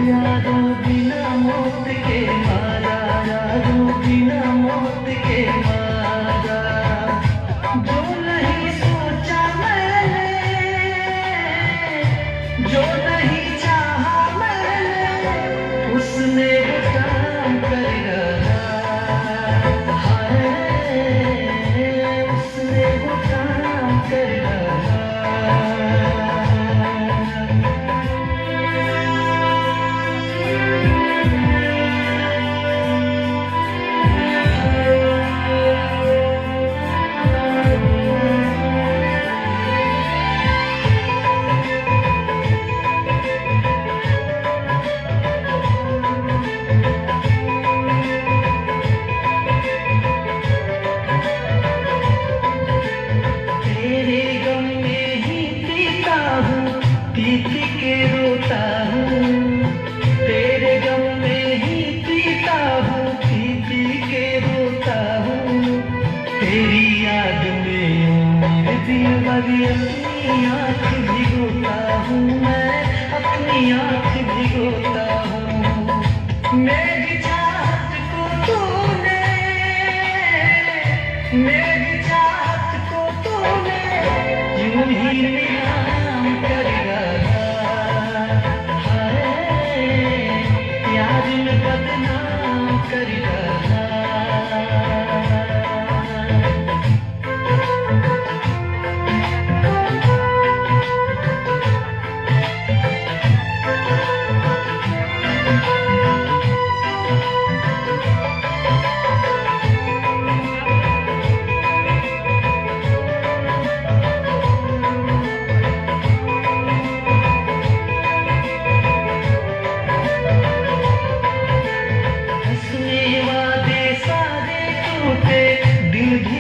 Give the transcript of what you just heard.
यादों बिना मौत के मारा, यादों बिना मौत के मारा। जो नहीं सोचा मैंने, जो नहीं चाहा मैंने, उसने वो काम कर डाला। हाय, उसने वो काम कर डाला। तेरे गम में ही पीता हूँ, पीत के रोता हूँ। तेरे गम में ही पीता हूँ, पीत के रोता हूँ। तेरी याद में मेरे दिल भरी अपनी आँख भिगोता हूँ, मैं अपनी आँख भिगोता हूँ। मेरी चाहत को तूने, मेरी चाहत को तूने यूं ही नीलाम कर डाला। हाय, याद में बदनाम कर डाला। हंसने वादे सारे टूटे, दिल भी